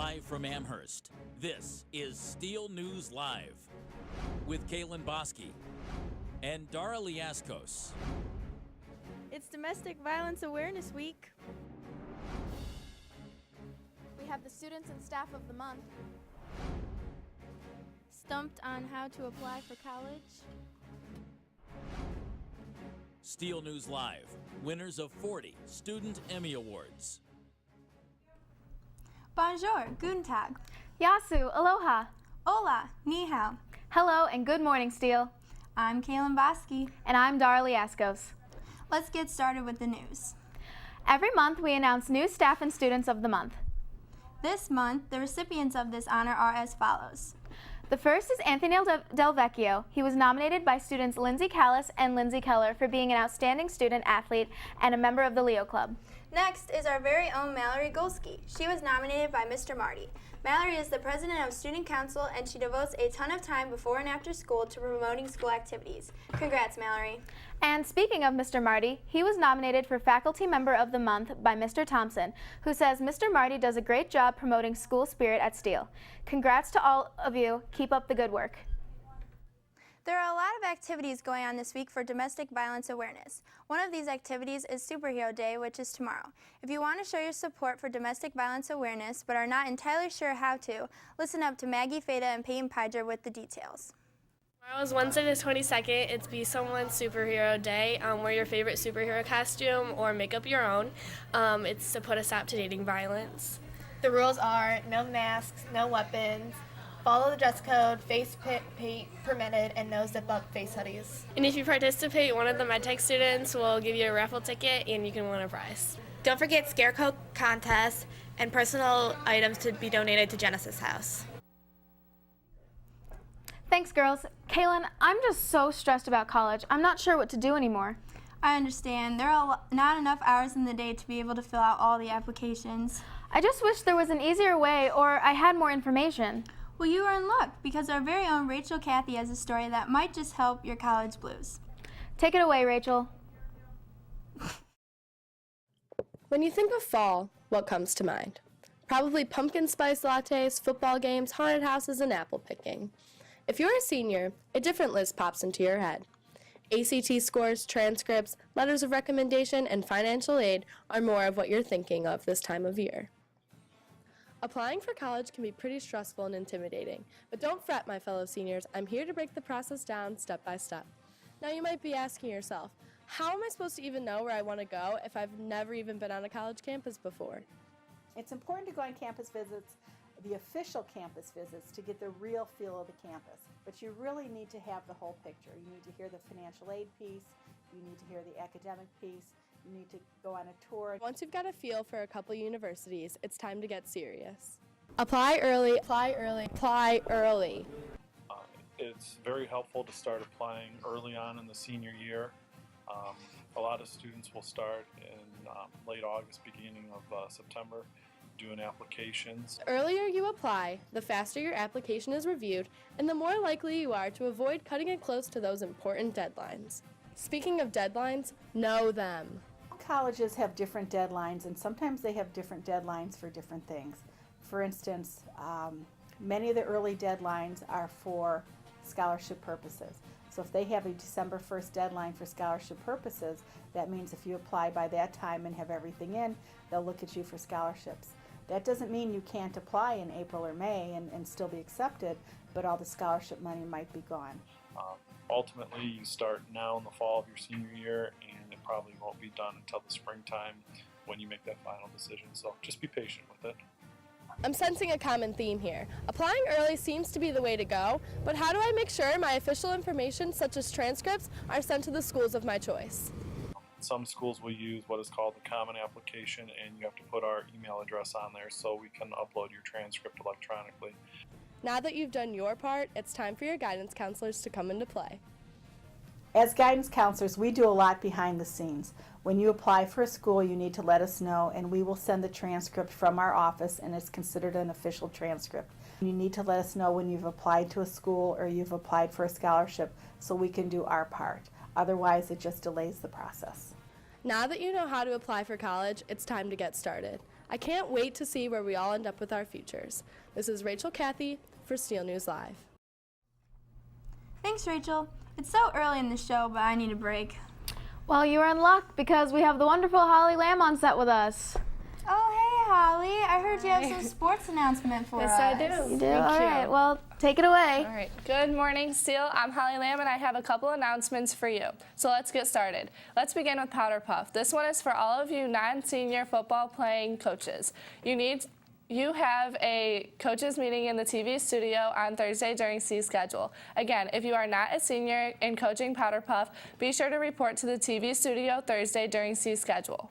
Live from Amherst, this is Steele News Live with Kaylin Bosky and Dara Liaskos. It's Domestic Violence Awareness Week. We have the Students and Staff of the Month. Stumped on how to apply for college. Steele News Live, winners of 40 Student Emmy Awards. Bonjour, guten Tag. Yasu, aloha. Hola, ni hao. Hello and good morning, Steele. I'm Kaylin Bosky. And I'm Dara Liaskos. Let's get started with the news. Every month we announce new staff and students of the month. This month, the recipients of this honor are as follows. The first is Anthony Del Vecchio. He was nominated by students Lindsay Callis and Lindsay Keller for being an outstanding student athlete and a member of the Leo Club. Next is our very own Mallory Golsky. She was nominated by Mr. Marty. Mallory is the president of Student Council, and she devotes a ton of time before and after school to promoting school activities. Congrats, Mallory. And speaking of Mr. Marty, he was nominated for Faculty Member of the Month by Mr. Thompson, who says Mr. Marty does a great job promoting school spirit at Steele. Congrats to all of you. Keep up the good work. There are a lot of activities going on this week for domestic violence awareness. One of these activities is Superhero Day, which is tomorrow. If you want to show your support for domestic violence awareness but are not entirely sure how to, listen up to Maggie Fada and Peyton Piger with the details. Tomorrow is Wednesday the 22nd. It's Be Someone's Superhero Day. Wear your favorite superhero costume or make up your own. It's to put a stop to dating violence. The rules are no masks, no weapons, follow the dress code, face paint permitted, and no zip-up face hoodies. And if you participate, one of the MedTech students will give you a raffle ticket and you can win a prize. Don't forget scarecrow contests and personal items to be donated to Genesis House. Thanks, girls. Kaylin, I'm just so stressed about college. I'm not sure what to do anymore. I understand. There are not enough hours in the day to be able to fill out all the applications. I just wish there was an easier way or I had more information. Well, you are in luck because our very own Rachel Cathy has a story that might just help your college blues. Take it away, Rachel. When you think of fall, what comes to mind? Probably pumpkin spice lattes, football games, haunted houses, and apple picking. If you're a senior, a different list pops into your head. ACT scores, transcripts, letters of recommendation, and financial aid are more of what you're thinking of this time of year. Applying for college can be pretty stressful and intimidating, but don't fret, my fellow seniors. I'm here to break the process down step by step. Now you might be asking yourself, how am I supposed to even know where I want to go if I've never even been on a college campus before? It's important to go on campus visits, the official campus visits, to get the real feel of the campus. But you really need to have the whole picture. You need to hear the financial aid piece, you need to hear the academic piece, you need to go on a tour. Once you've got a feel for a couple universities, it's time to get serious. Apply early, apply early, apply early. It's very helpful to start applying early on in the senior year. A lot of students will start in late August, beginning of September, doing applications. The earlier you apply, the faster your application is reviewed, and the more likely you are to avoid cutting it close to those important deadlines. Speaking of deadlines, know them. Colleges have different deadlines, and sometimes they have different deadlines for different things. For instance, many of the early deadlines are for scholarship purposes. So if they have a December 1st deadline for scholarship purposes, that means if you apply by that time and have everything in, they'll look at you for scholarships. That doesn't mean you can't apply in April or May and still be accepted, but all the scholarship money might be gone. Ultimately, you start now in the fall of your senior year, and it probably won't be done until the springtime when you make that final decision. So just be patient with it. I'm sensing a common theme here. Applying early seems to be the way to go, but how do I make sure my official information, such as transcripts, are sent to the schools of my choice? Some schools will use what is called the common application, and you have to put our email address on there so we can upload your transcript electronically. Now that you've done your part, it's time for your guidance counselors to come into play. As guidance counselors, we do a lot behind the scenes. When you apply for a school, you need to let us know, and we will send the transcript from our office, and it's considered an official transcript. You need to let us know when you've applied to a school or you've applied for a scholarship so we can do our part. Otherwise, it just delays the process. Now that you know how to apply for college, it's time to get started. I can't wait to see where we all end up with our futures. This is Rachel Cathy for Steele News Live. Thanks, Rachel. It's so early in the show, but I need a break. Well, you are in luck because we have the wonderful Holly Lamb on set with us. Oh, hey, Holly. I heard you have some sports announcement for us. Yes, I do. You do? All right. Well, take it away. All right. Good morning, Steele. I'm Holly Lamb, and I have a couple announcements for you. So let's get started. Let's begin with Powder Puff. This one is for all of you non-senior football playing coaches. You have a coaches meeting in the TV studio on Thursday during C schedule. Again, if you are not a senior in coaching Powder Puff, be sure to report to the TV studio Thursday during C schedule.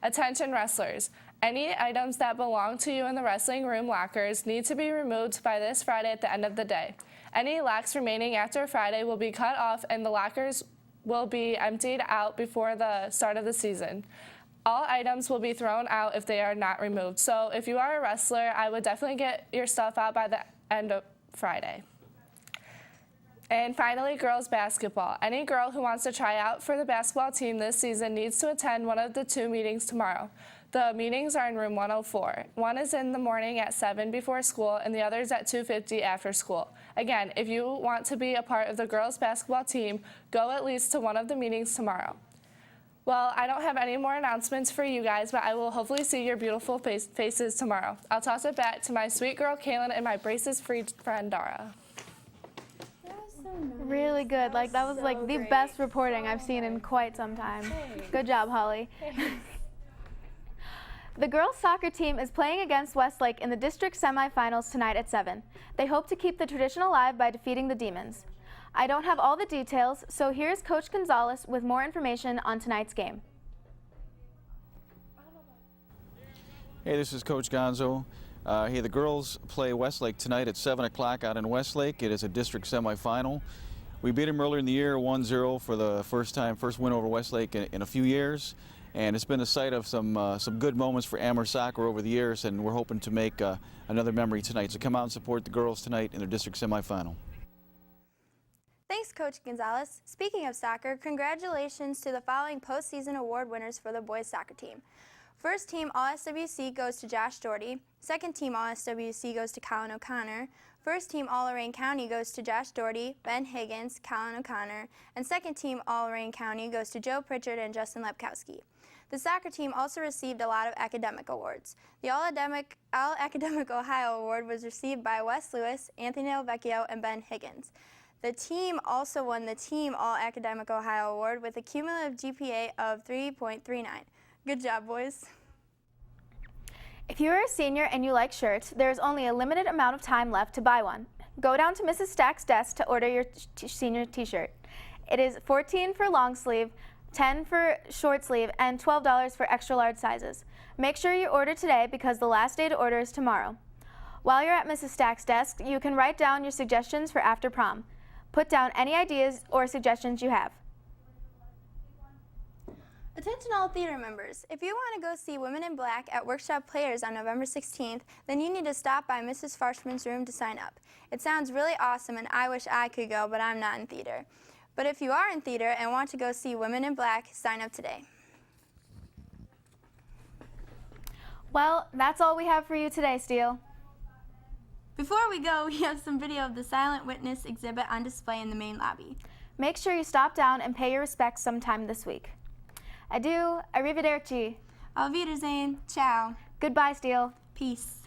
Attention wrestlers. Any items that belong to you in the wrestling room lockers need to be removed by this Friday at the end of the day. Any locks remaining after Friday will be cut off and the lockers will be emptied out before the start of the season. All items will be thrown out if they are not removed. So if you are a wrestler, I would definitely get your stuff out by the end of Friday. And finally, girls basketball. Any girl who wants to try out for the basketball team this season needs to attend one of the 2 meetings tomorrow. The meetings are in room 104. One is in the morning at 7 before school, and the other is at 2:50 after school. Again, if you want to be a part of the girls basketball team, go at least to one of the meetings tomorrow. Well, I don't have any more announcements for you guys, but I will hopefully see your beautiful faces tomorrow. I'll toss it back to my sweet girl, Kaylin, and my braces-free friend, Dara. That was so nice. Really good. That was so like the great. best reporting I've seen in quite some time. Good job, Holly. The girls' soccer team is playing against Westlake in the district semifinals tonight at 7. They hope to keep the tradition alive by defeating the Demons. I don't have all the details, so here's Coach Gonzalez with more information on tonight's game. Hey, this is Coach Gonzo. Hey, the girls play Westlake tonight at 7 o'clock out in Westlake. It is a district semifinal. We beat them earlier in the year 1-0 for the first win over Westlake in a few years. And it's been the site of some good moments for Amherst soccer over the years, and we're hoping to make another memory tonight. So come out and support the girls tonight in their district semifinal. Thanks, Coach Gonzalez. Speaking of soccer, congratulations to the following postseason award winners for the boys soccer team. First team All-SWC goes to Josh Doherty. Second team All-SWC goes to Colin O'Connor. First team All-Lorain County goes to Josh Doherty, Ben Higgins, Colin O'Connor. And second team All-Lorain County goes to Joe Pritchard and Justin Lepkowski. The soccer team also received a lot of academic awards. The All-Academic Ohio Award was received by Wes Lewis, Anthony Delvecchio, and Ben Higgins. The team also won the Team All-Academic Ohio Award with a cumulative GPA of 3.39. Good job, boys. If you are a senior and you like shirts, there is only a limited amount of time left to buy one. Go down to Mrs. Stack's desk to order your senior t-shirt. It is $14 for long sleeve, $10 for short sleeve, and $12 for extra large sizes. Make sure you order today because the last day to order is tomorrow. While you're at Mrs. Stack's desk, you can write down your suggestions for after prom. Put down any ideas or suggestions you have. Attention all theater members. If you want to go see Women in Black at Workshop Players on November 16th, then you need to stop by Mrs. Farshman's room to sign up. It sounds really awesome and I wish I could go, but I'm not in theater. But if you are in theater and want to go see Women in Black, sign up today. Well, that's all we have for you today, Steele. Before we go, we have some video of the Silent Witness exhibit on display in the main lobby. Make sure you stop down and pay your respects sometime this week. Adieu, arrivederci. Auf Wiedersehen, ciao. Goodbye, Steele. Peace.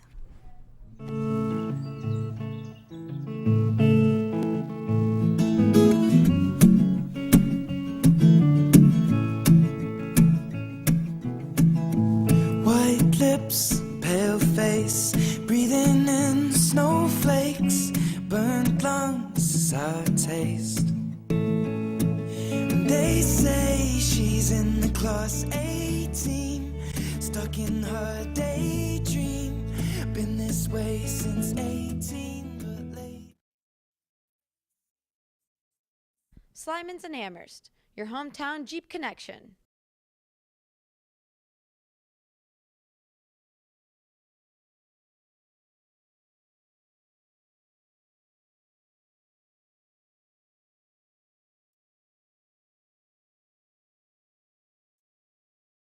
White lips, pale face, breathing in snowflakes, burnt lungs is our taste. And they say she's in the class 18, stuck in her daydream, been this way since 18, but late. Slimans and Amherst, your hometown Jeep connection.